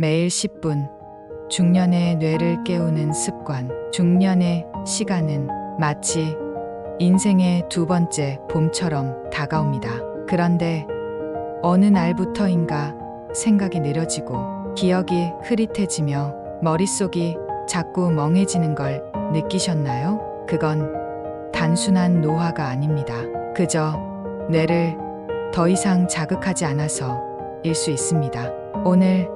매일 10분. 중년의 뇌를 깨우는 습관. 중년의 시간은 마치 인생의 두 번째 봄처럼 다가옵니다. 그런데 어느 날부터인가 생각이 느려지고 기억이 흐릿해지며 머릿속이 자꾸 멍해지는 걸 느끼셨나요? 그건 단순한 노화가 아닙니다. 그저 뇌를 더 이상 자극하지 않아서일 수 있습니다. 오늘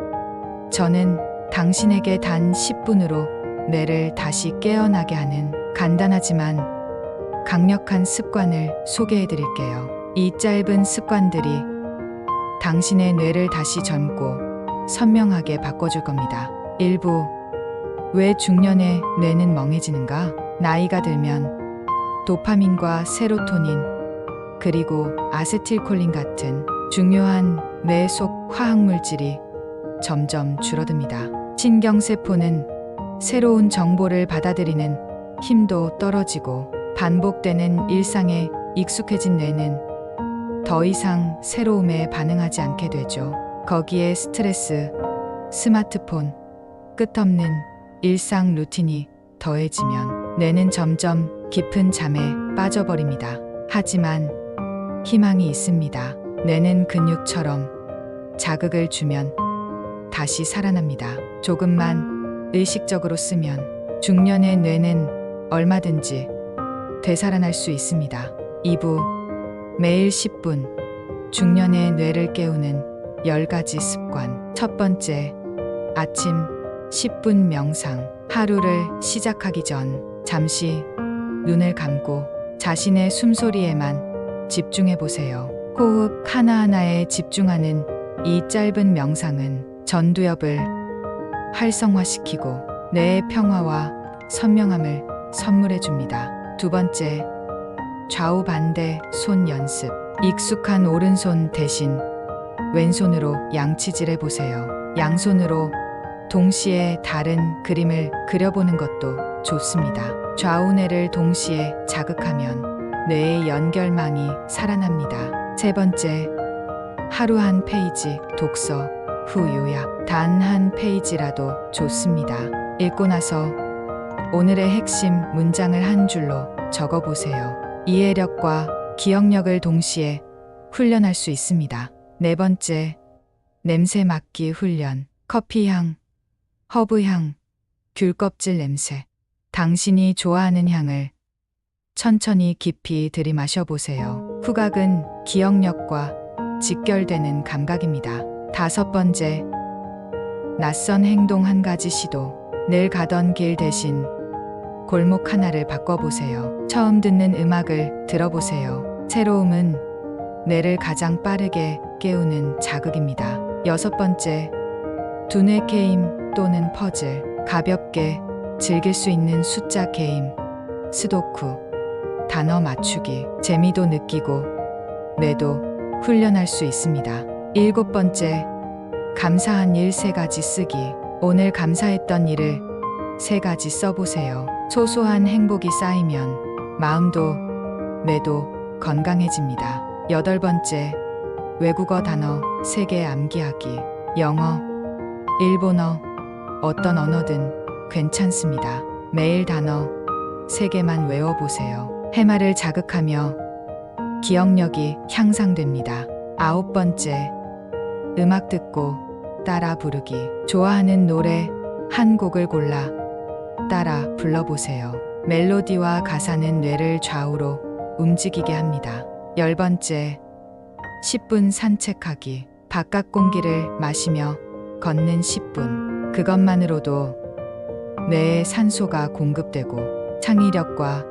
저는 당신에게 단 10분으로 뇌를 다시 깨어나게 하는 간단하지만 강력한 습관을 소개해 드릴게요. 이 짧은 습관들이 당신의 뇌를 다시 젊고 선명하게 바꿔줄 겁니다. 1부. 왜 중년의 뇌는 멍해지는가? 나이가 들면 도파민과 세로토닌 그리고 아세틸콜린 같은 중요한 뇌 속 화학물질이 점점 줄어듭니다. 신경세포는 새로운 정보를 받아들이는 힘도 떨어지고 반복되는 일상에 익숙해진 뇌는 더 이상 새로움에 반응하지 않게 되죠. 거기에 스트레스, 스마트폰, 끝없는 일상 루틴이 더해지면 뇌는 점점 깊은 잠에 빠져버립니다. 하지만 희망이 있습니다. 뇌는 근육처럼 자극을 주면 다시 살아납니다. 조금만 의식적으로 쓰면 중년의 뇌는 얼마든지 되살아날 수 있습니다. 2부. 매일 10분. 중년의 뇌를 깨우는 10가지 습관. 첫 번째. 아침 10분 명상. 하루를 시작하기 전 잠시 눈을 감고 자신의 숨소리에만 집중해 보세요. 호흡 하나하나에 집중하는 이 짧은 명상은 전두엽을 활성화시키고 뇌의 평화와 선명함을 선물해 줍니다. 두 번째, 좌우 반대 손 연습. 익숙한 오른손 대신 왼손으로 양치질해 보세요. 양손으로 동시에 다른 그림을 그려보는 것도 좋습니다. 좌우뇌를 동시에 자극하면 뇌의 연결망이 살아납니다. 세 번째, 하루 한 페이지 독서 후 요약. 단 한 페이지라도 좋습니다. 읽고 나서 오늘의 핵심 문장을 한 줄로 적어보세요. 이해력과 기억력을 동시에 훈련할 수 있습니다. 네 번째, 냄새 맡기 훈련. 커피향, 허브향, 귤껍질 냄새. 당신이 좋아하는 향을 천천히 깊이 들이마셔보세요. 후각은 기억력과 직결되는 감각입니다. 다섯 번째, 낯선 행동 한 가지 시도. 늘 가던 길 대신 골목 하나를 바꿔보세요. 처음 듣는 음악을 들어보세요. 새로움은 뇌를 가장 빠르게 깨우는 자극입니다. 여섯 번째, 두뇌 게임 또는 퍼즐. 가볍게 즐길 수 있는 숫자 게임, 스도쿠, 단어 맞추기. 재미도 느끼고 뇌도 훈련할 수 있습니다. 일곱 번째, 감사한 일 3가지 쓰기. 오늘 감사했던 일을 3가지 써보세요. 소소한 행복이 쌓이면 마음도 뇌도 건강해집니다. 여덟 번째, 외국어 단어 3개 암기하기. 영어, 일본어, 어떤 언어든 괜찮습니다. 매일 단어 3개만 외워보세요. 해마를 자극하며 기억력이 향상됩니다. 아홉 번째, 음악 듣고 따라 부르기. 좋아하는 노래 한 곡을 골라 따라 불러보세요. 멜로디와 가사는 뇌를 좌우로 움직이게 합니다. 열 번째, 10분 산책하기. 바깥 공기를 마시며 걷는 10분. 그것만으로도 뇌에 산소가 공급되고 창의력과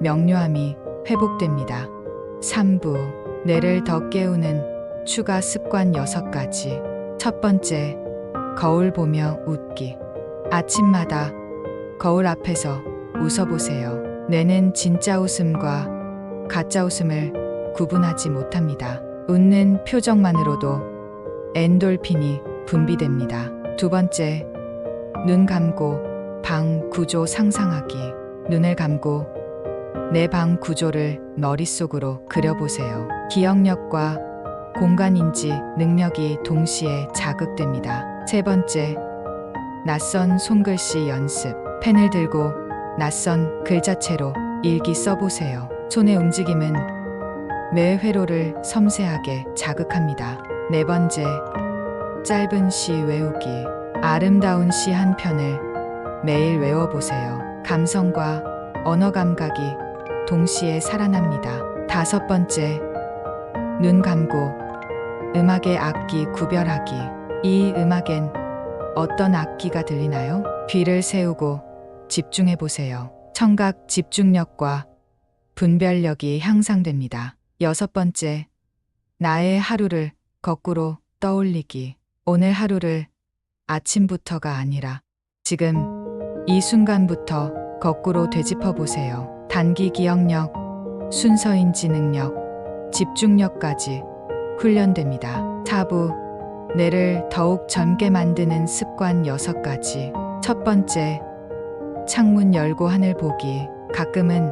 명료함이 회복됩니다. 3부, 뇌를 더 깨우는 추가 습관 6가지. 첫 번째, 거울 보며 웃기. 아침마다 거울 앞에서 웃어보세요. 뇌는 진짜 웃음과 가짜 웃음을 구분하지 못합니다. 웃는 표정만으로도 엔돌핀이 분비됩니다. 두 번째, 눈 감고 방 구조 상상하기. 눈을 감고 내 방 구조를 머릿속으로 그려보세요. 기억력과 공간인지 능력이 동시에 자극됩니다. 세 번째, 낯선 손글씨 연습. 펜을 들고 낯선 글자체로 일기 써보세요. 손의 움직임은 뇌 회로를 섬세하게 자극합니다. 네 번째, 짧은 시 외우기. 아름다운 시 한 편을 매일 외워보세요. 감성과 언어 감각이 동시에 살아납니다. 다섯 번째, 눈 감고 음악의 악기 구별하기. 이 음악엔 어떤 악기가 들리나요? 귀를 세우고 집중해 보세요. 청각 집중력과 분별력이 향상됩니다. 여섯 번째, 나의 하루를 거꾸로 떠올리기. 오늘 하루를 아침부터가 아니라 지금 이 순간부터 거꾸로 되짚어 보세요. 단기 기억력, 순서인지 능력, 집중력까지 훈련됩니다. 타부, 뇌를 더욱 젊게 만드는 습관 6가지. 첫 번째, 창문 열고 하늘 보기. 가끔은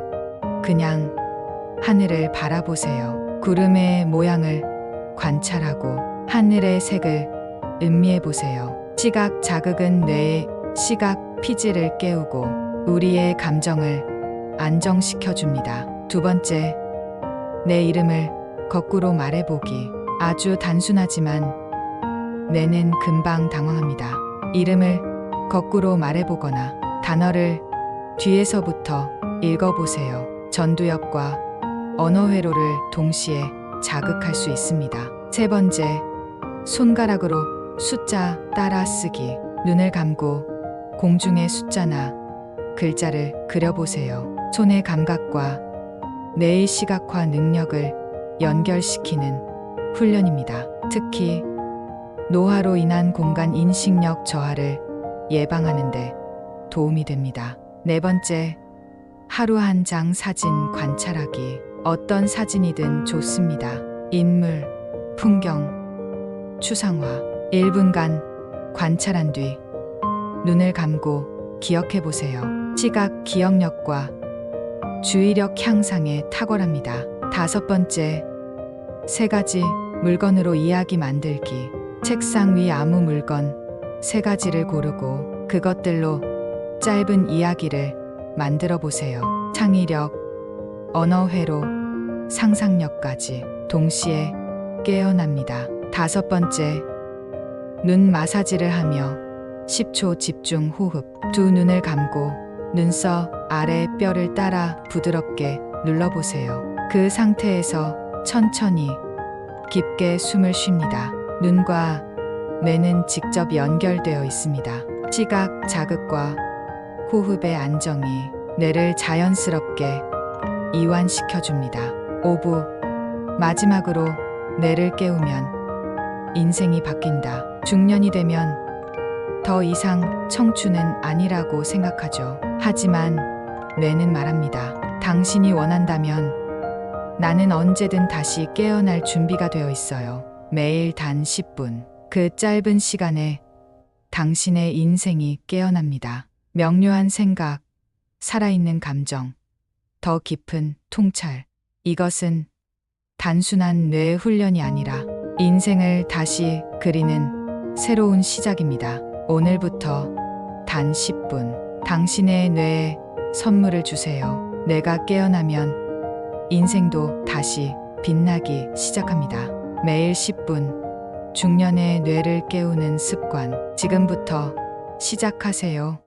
그냥 하늘을 바라보세요. 구름의 모양을 관찰하고 하늘의 색을 음미해 보세요. 시각 자극은 뇌의 시각 피지를 깨우고 우리의 감정을 안정시켜 줍니다. 두 번째, 내 이름을 거꾸로 말해보기. 아주 단순하지만 뇌는 금방 당황합니다. 이름을 거꾸로 말해보거나 단어를 뒤에서부터 읽어보세요. 전두엽과 언어 회로를 동시에 자극할 수 있습니다. 세 번째, 손가락으로 숫자 따라 쓰기. 눈을 감고 공중의 숫자나 글자를 그려보세요. 손의 감각과 뇌의 시각화 능력을 연결시키는 훈련입니다. 특히 노화로 인한 공간 인식력 저하를 예방하는 데 도움이 됩니다. 네 번째, 하루 한 장 사진 관찰하기. 어떤 사진이든 좋습니다. 인물, 풍경, 추상화. 1분간 관찰한 뒤 눈을 감고 기억해 보세요. 시각 기억력과 주의력 향상에 탁월합니다. 다섯 번째, 3가지 물건으로 이야기 만들기. 책상 위 아무 물건 3가지를 고르고 그것들로 짧은 이야기를 만들어 보세요. 창의력, 언어 회로, 상상력까지 동시에 깨어납니다. 다섯 번째, 눈 마사지를 하며 10초 집중 호흡. 두 눈을 감고 눈썹 아래 뼈를 따라 부드럽게 눌러보세요. 그 상태에서 천천히 깊게 숨을 쉽니다. 눈과 뇌는 직접 연결되어 있습니다. 시각 자극과 호흡의 안정이 뇌를 자연스럽게 이완시켜줍니다. 5부, 마지막으로 뇌를 깨우면 인생이 바뀐다. 중년이 되면 더 이상 청춘은 아니라고 생각하죠. 하지만 뇌는 말합니다. 당신이 원한다면 나는 언제든 다시 깨어날 준비가 되어 있어요. 매일 단 10분. 그 짧은 시간에 당신의 인생이 깨어납니다. 명료한 생각, 살아있는 감정, 더 깊은 통찰. 이것은 단순한 뇌 훈련이 아니라 인생을 다시 그리는 새로운 시작입니다. 오늘부터 단 10분 당신의 뇌에 선물을 주세요. 뇌가 깨어나면 인생도 다시 빛나기 시작합니다. 매일 10분 중년의 뇌를 깨우는 습관. 지금부터 시작하세요.